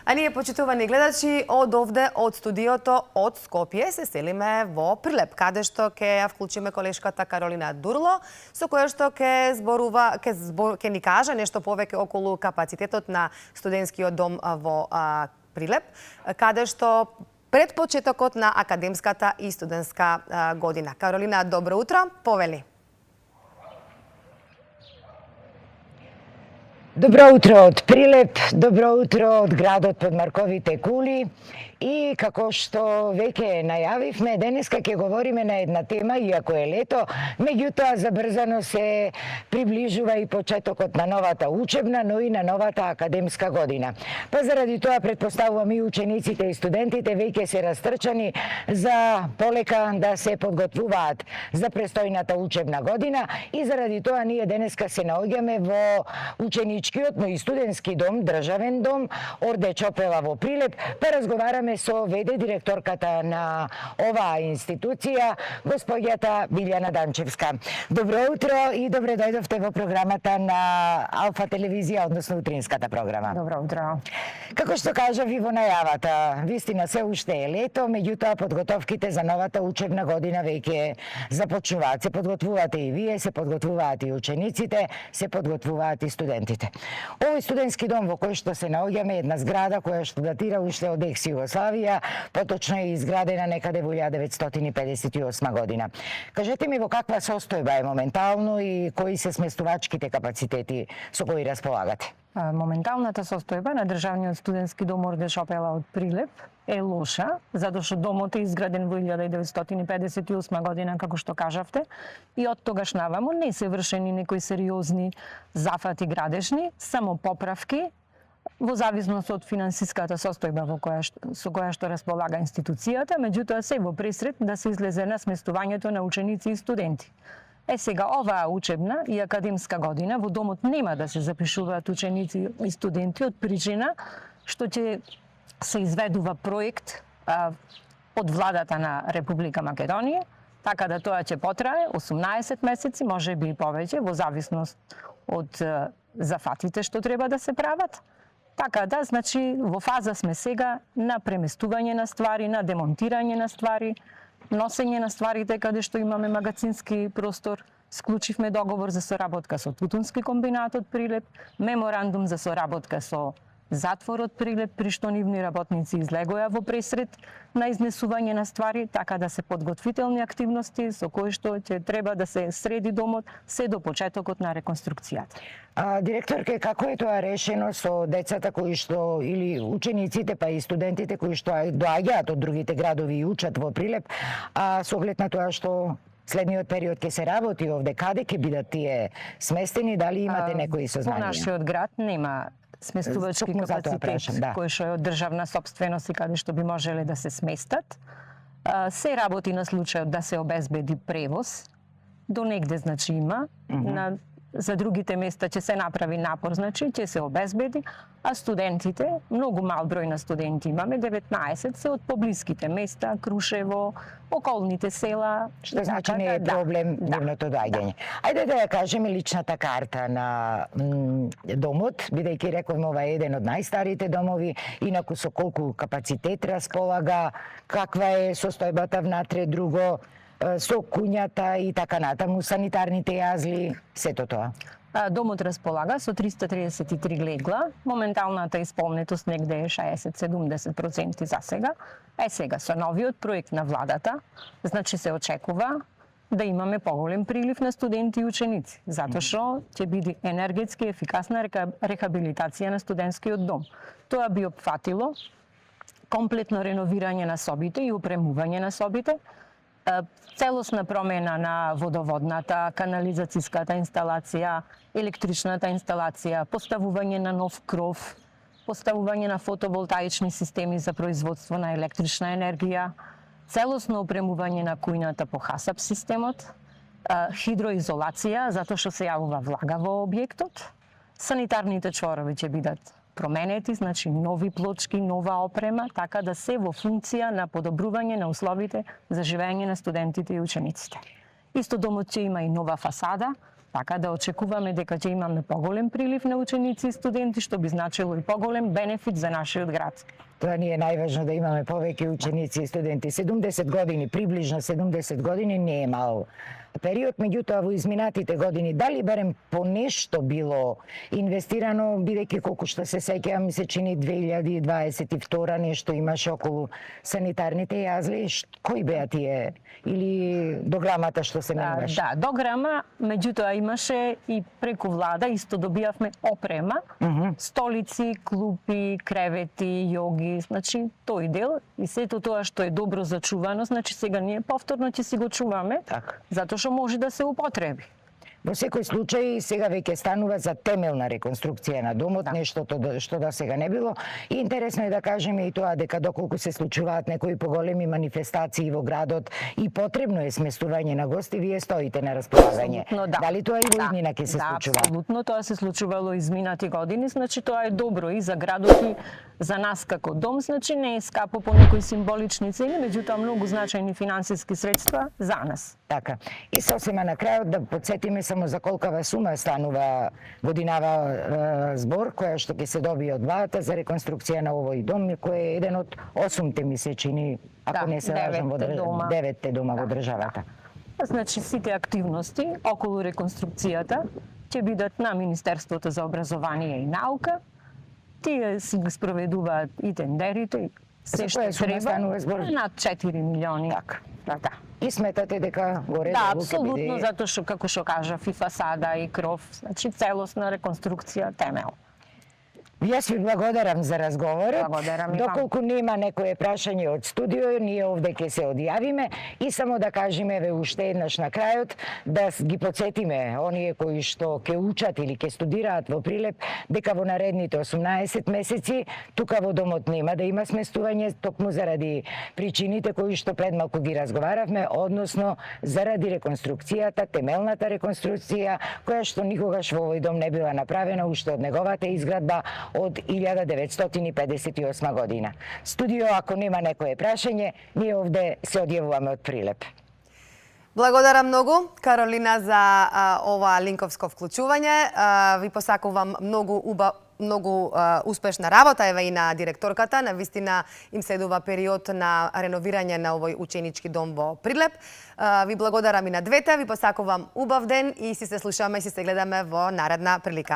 А ние, почитувани гледачи, од овде, од студиото, од Скопје, се селиме во Прилеп, каде што ќе ја вклучиме колешката Каролина Дурло, со која што ќе ни кажа нешто повеќе околу капацитетот на студентскиот дом во Прилеп, каде што пред почетокот на академската и студентска година. Каролина, добро утро, повели. Добро утро од Прилеп, добро утро од градот под марковите кули. И како што веќе најавивме, денеска ќе говориме на една тема, иако е лето, меѓутоа забрзано се приближува и почетокот на новата учебна, но и на новата академска година. Па заради тоа претпоставувам и учениците и студентите веќе се растрчани за полека да се подготвуваат за престојната учебна година и заради тоа ние денеска се наоѓаме во ученичкиот, но и студентски дом, државен дом, Орде Чопела во Прилеп, па разговараме со ВД директорката на оваа институција, господјата Билјана Данчевска. Добро утро и добре дојдовте во програмата на Алфа телевизија, односно утринската програма. Добро утро. Како што кажав и во најавата, вистина се уште е лето, меѓутоа подготовките за новата учебна година веќе започнуваат. Се подготвувате и вие, се подготвуваат и учениците, се подготвуваат и студентите. Овој студентски дом во кој што се наоѓаме е една зграда која што датира уште од екс Југославија, поточно е изградена некаде во 1958 година. Кажете ми во каква состојба е моментално и кои се сместувачките капацитети со кои располагате? Моменталната состојба на државниот студентски дом Орде Чопела од Прилеп е лоша, затоа што домот е изграден во 1958 година, како што кажавте, и од тогаш наваму не се вршени некои сериозни зафати градежни, само поправки во зависност од финансиската состојба со која што располага институцијата, меѓутоа се во пресред да се излезе на сместувањето на ученици и студенти. Сега оваа учебна и академска година во домот нема да се запишуваат ученици и студенти од причина што ќе се изведува проект од владата на Република Македонија, така да тоа ќе потрае 18 месеци, може би и повеќе, во зависност од зафатите што треба да се прават. Така да, значи, во фаза сме сега на преместување на ствари, на демонтирање на ствари, носење на стварите каде што имаме магазински простор. Склучивме договор за соработка со Тутунски комбинат од Прилеп, меморандум за соработка со затворот Прилеп, при што нивни работници излегоја во пресред на изнесување на ствари, така да се подготвителни активности со кои што ќе треба да се среди домот се до почетокот на реконструкцијата. Директорке, како е тоа решено со децата кои што, или учениците па и студентите кои што доаѓаат од другите градови и учат во Прилеп, со оглед на тоа што следниот период ќе се работи овде, каде ќе бидат тие сместени, дали имате некои сознанија? Во нашиот град нема сместувачки капацитет кои што е од државна сопственост и каде што би можеле да се сместат. Се работи на случајот да се обезбеди превоз, до негде значи има, за другите места ќе се направи напор, значи ќе се обезбеди, а студентите, многу мал број на студенти имаме, 19 се од поблиските места, Крушево, околните села. Што значи не е проблем нивното доаѓање. Ајде да ја кажеме личната карта на домот, бидејќи рековме ова е еден од најстарите домови, инаку со колку капацитет располага, каква е состојбата внатре, друго, со куњата и така натаму, санитарните јазли, сето тоа. Домот располага со 333 легла, моменталната исполнетост негде е 60-70% за сега. Сега со новиот проект на владата, значи се очекува да имаме поголем прилив на студенти и ученици, затоа што ќе биде енергетски ефикасна рехабилитација на студентскиот дом. Тоа би опфатило комплетно реновирање на собите и опремување на собите, целосна промена на водоводната, канализацијската инсталација, електричната инсталација, поставување на нов кров, поставување на фотоволтаични системи за производство на електрична енергија, целосно опремување на кујната по хасап системот, хидроизолација, затоа што се јавува влага во објектот, санитарните чворови ќе бидат променети, значи нови плочки, нова опрема, така да се во функција на подобрување на условите за живење на студентите и учениците. Исто домот ќе има и нова фасада, Така да очекуваме дека ќе имаме поголем прилив на ученици и студенти, што би значило и поголем бенефит за нашиот град. Тоа ни е најважно, да имаме повеќе ученици и студенти. 70 години, приближно 70 години не е мал период, меѓутоа во изминатите години дали барем по нешто било инвестирано, бидејќи колку што се сеќавам, ми се чини 2022 нешто имаше околу санитарните јазли. Кои беа тие или дограмата што се менуваше? Да, дограма, меѓутоа имаше и преку влада исто добијавме опрема, столици, клупи, кревети, јоги, значи тој дел и сето тоа што е добро зачувано, значи сега ние повторно ќе си го чуваме. Така. Затоа што може да се употреби. Во секој случај сега веќе станува за темелна реконструкција на домот, нешто што да сега не било. И интересно е да кажеме и тоа дека доколку се случуваат некои поголеми манифестации во градот и потребно е сместување на гости, вие стоите на располагање. Да. Дали тоа и во иднина ќе се случува? Да, апсолутно, тоа се случувало изминати години, значи тоа е добро и за градот и за нас како дом, значи не е скапо по некои символични цени, меѓутоа многу значајни финансиски средства за нас. Така. И сосема на крајот да потсетиме само за колкава сума станува годинава збор која што ќе се добие од владата за реконструкција на овој дом, кој е еден од 8-те ми се чини, ако не се лажам, во 9-те дома во државата. Значи сите активности околу реконструкцијата ќе бидат на Министерството за образование и наука. Тие си ги спроведуваат и тендерите, се што треба, над 4 милиони. Така. Да. И сметате дека горе Да, долу ќе биде... апсолутно, затоа што, како што кажав, и фасада, и кров, значи целосна реконструкција, темел. Јас ви благодарам за разговорот. Благодарам и вам. Доколку нема некое прашање од студио, ние овде ќе се одјавиме и само да кажеме ве уште еднаш на крајот да ги подсетиме оние кои што ќе учат или ќе студираат во Прилеп дека во наредните 18 месеци тука во домот нема да има сместување токму заради причините кои што пред малку ги разговаравме, односно заради реконструкцијата, темелната реконструкција која што никогаш во овој дом не била направена уште од неговата изградба од 1958 година. Студио, ако нема некое прашање, ние овде се одјавуваме од Прилеп. Благодарам многу, Каролина, за ова линковско вклучување. Ви посакувам многу успешна работа, еве и на директорката. Навистина им следува период на реновирање на овој ученички дом во Прилеп. Ви благодарам и на двете, ви посакувам убав ден и си се слушаме и си се гледаме во наредна прилика.